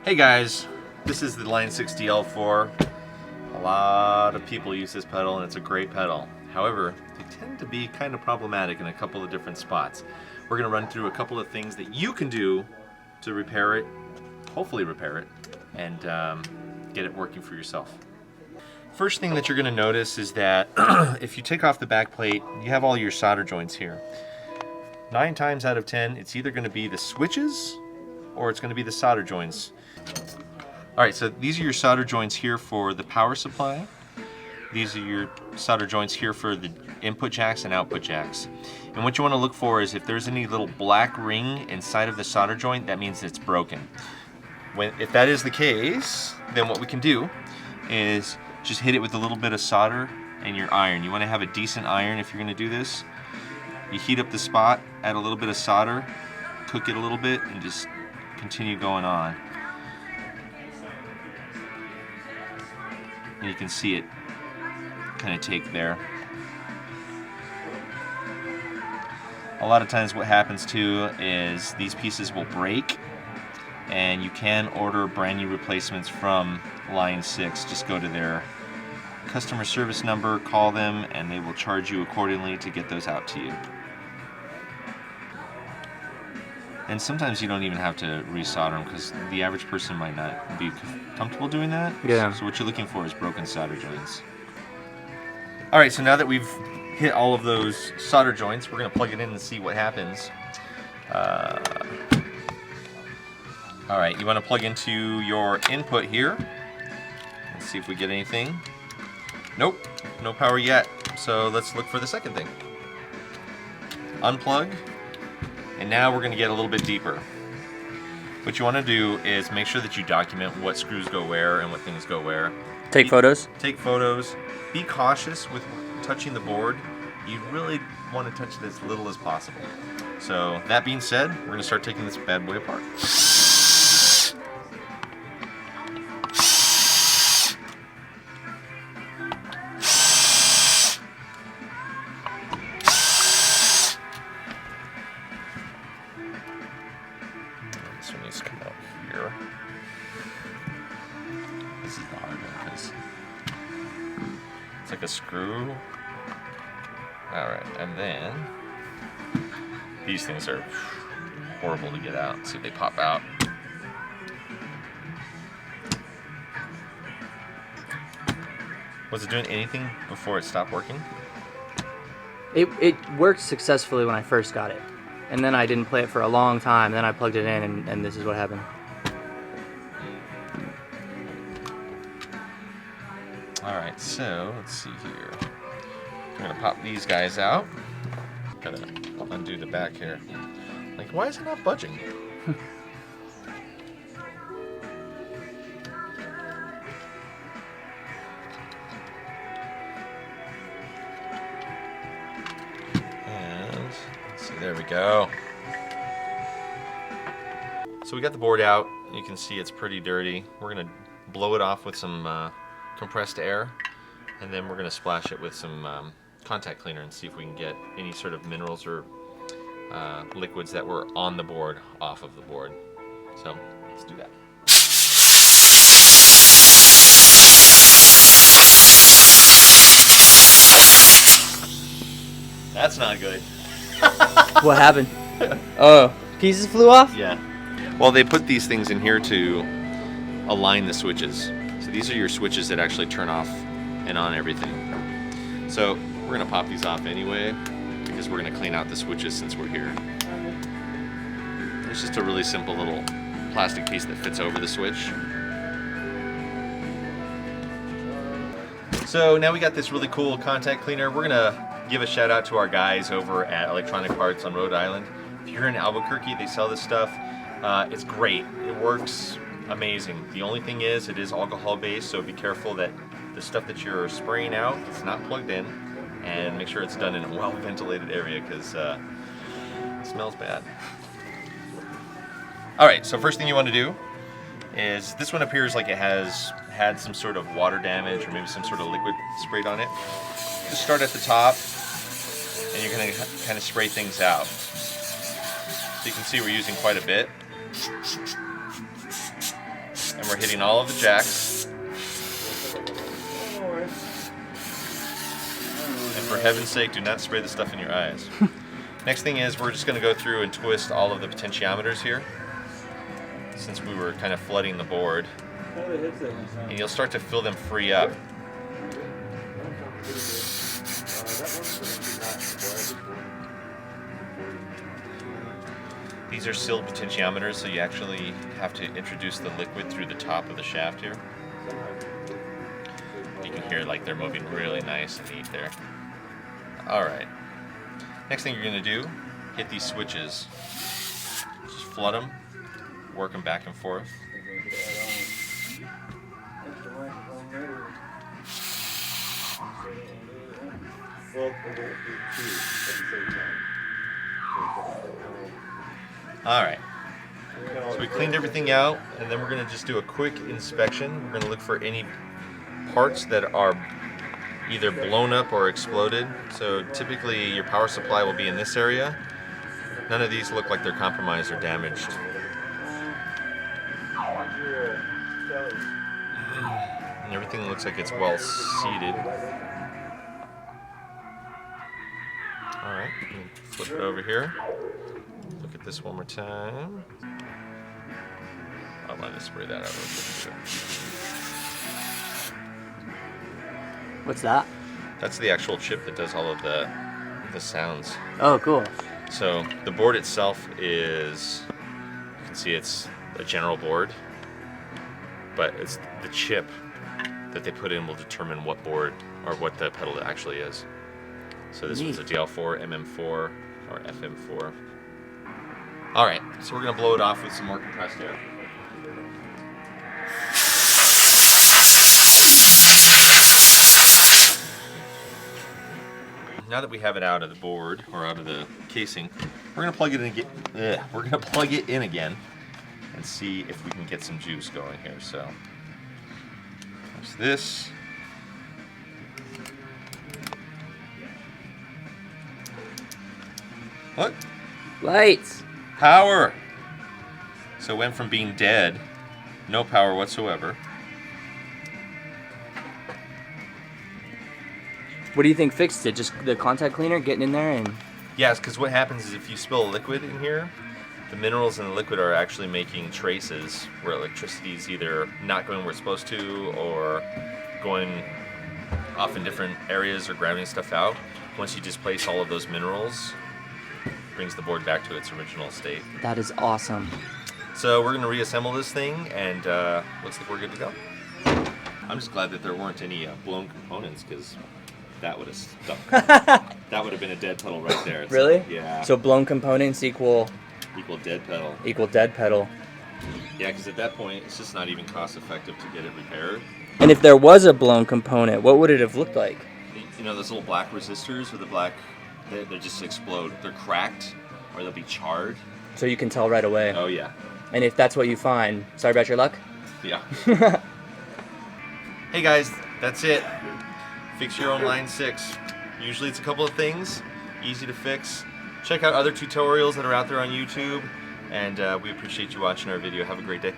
Hey guys, this is the Line 6 DL4. A lot of people use this pedal and it's a great pedal. However, they tend to be kind of problematic in a couple of different spots. We're going to run through a couple of things that you can do to repair it, hopefully repair it, and get it working for yourself. First thing that you're going to notice is that if you take off the back plate, you have all your solder joints here. 9 times out of 10, it's either going to be the switches or it's going to be the solder joints. Alright, so these are your solder joints here for the power supply. These are your solder joints here for the input jacks and output jacks. And what you want to look for is if there's any little black ring inside of the solder joint, that means it's broken. If that is the case, then what we can do is just hit it with a little bit of solder and your iron. You want to have a decent iron if you're going to do this. You heat up the spot, add a little bit of solder, cook it a little bit, and just continue going on. And you can see it kind of take there. A lot of times what happens too is these pieces will break, and you can order brand new replacements from Line 6. Just go to their customer service number, call them, and they will charge you accordingly to get those out to you. And sometimes you don't even have to resolder them because the average person might not be comfortable doing that. Yeah. So what you're looking for is broken solder joints. Alright, so now that we've hit all of those solder joints, we're going to plug it in and see what happens. Alright, you want to plug into your input here. Let's see if we get anything. Nope, no power yet. So let's look for the second thing. Unplug. And now we're going to get a little bit deeper. What you want to do is make sure that you document what screws go where and what things go where. Take photos? Take photos. Be cautious with touching the board. You really want to touch it as little as possible. So that being said, we're going to start taking this bad boy apart. This one needs to come out here. This is the hard one because it's like a screw. Alright, and then these things are horrible to get out. See if they pop out. Was it doing anything before it stopped working? It worked successfully when I first got it. And then I didn't play it for a long time. Then I plugged it in and this is what happened. Alright, so let's see here. I'm gonna pop these guys out. Gotta undo the back here. Like, why is it not budging? And let's see, there we go. So we got the board out. You can see it's pretty dirty. We're gonna blow it off with some compressed air, and then we're gonna splash it with some contact cleaner and see if we can get any sort of minerals or liquids that were on the board off of the board. So let's do that. That's not good. What happened? Oh, pieces flew off? Yeah. Well, they put these things in here to align the switches. So these are your switches that actually turn off and on everything. So we're gonna pop these off anyway because we're gonna clean out the switches since we're here. It's just a really simple little plastic piece that fits over the switch. So now we got this really cool contact cleaner. We're gonna give a shout out to our guys over at Electronic Parts on Rhode Island. If you're in Albuquerque, they sell this stuff. It's great. It works amazing. The only thing is it is alcohol based, so be careful that the stuff that you're spraying out is not plugged in, and make sure it's done in a well ventilated area because it smells bad. Alright, so first thing you want to do is, this one appears like it has had some sort of water damage or maybe some sort of liquid sprayed on it. Just start at the top and you're going to kind of spray things out. So you can see we're using quite a bit. And we're hitting all of the jacks. And for heaven's sake, do not spray the stuff in your eyes. Next thing is we're just going to go through and twist all of the potentiometers here, since we were kind of flooding the board. And you'll start to feel them free up. These are sealed potentiometers, so you actually have to introduce the liquid through the top of the shaft here. You can hear like they're moving really nice and neat there. Alright. Next thing you're going to do, hit these switches. Just flood them, work them back and forth. Alright, so we cleaned everything out, and then we're going to just do a quick inspection. We're going to look for any parts that are either blown up or exploded. So typically your power supply will be in this area. None of these look like they're compromised or damaged. And everything looks like it's well seated. Alright, flip it over here. Look at this one more time. I'll let us spray that out real quick. What's that? That's the actual chip that does all of the sounds. Oh, cool. So the board itself is, you can see it's a general board, but it's the chip that they put in will determine what board or what the pedal actually is. So this one's a DL4, MM4, or FM4. All right, so we're gonna blow it off with some more compressed air. Now that we have it out of the board or out of the casing, we're gonna plug it in again. We're gonna plug it in again and see if we can get some juice going here. So there's this. Look, Lights. power. So it went from being dead, no power whatsoever. What do you think fixed it? Just the contact cleaner getting in there and... Yes, because what happens is if you spill liquid in here, the minerals in the liquid are actually making traces where electricity is either not going where it's supposed to or going off in different areas or grabbing stuff out. Once you displace all of those minerals, it brings the board back to its original state. That is awesome. So we're going to reassemble this thing, and looks like we're good to go. I'm just glad that there weren't any blown components, because that would have stuck. That would have been a dead pedal right there. Really? Yeah. So blown components equal dead pedal. dead pedal. Yeah, because at that point, it's just not even cost effective to get it repaired. And if there was a blown component, what would it have looked like? You know those little black resistors with the black, they just explode. They're cracked, or they'll be charred. So you can tell right away. Oh yeah. And if that's what you find, sorry about your luck? Yeah. Hey guys, that's it. Fix your own Line 6. Usually it's a couple of things, easy to fix. Check out other tutorials that are out there on YouTube, and we appreciate you watching our video. Have a great day.